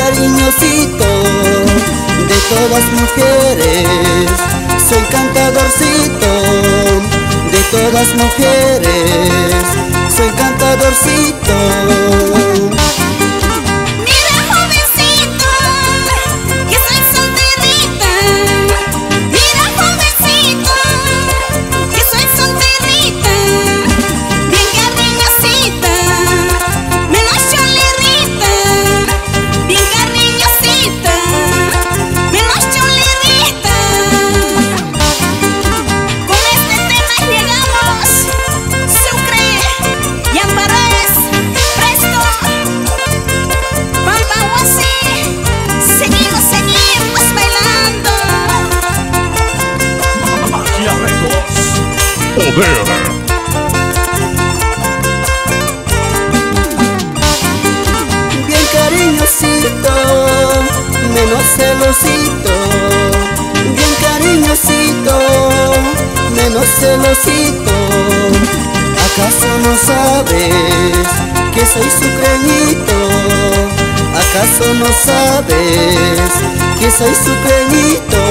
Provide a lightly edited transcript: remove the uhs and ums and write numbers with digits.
cariñosito de todas mujeres, soy cantadorcito de todas mujeres, soy cantadorcito. Mira, jovencito, que soy solterita. Mira, jovencito, que soy solterita. Bien cariñosita, menos cholerita. Bien cariñosita, menos cholerita. Con este tema llegamos, Sucre y Ampares, Presto, Palpahuasi. Seguimos bailando. Magia Records. Poder. Bien cariñosito, menos celosito. Bien cariñosito, menos celosito. ¿Acaso no sabes que soy sucreñito? ¿Acaso no sabes que soy sucreñito?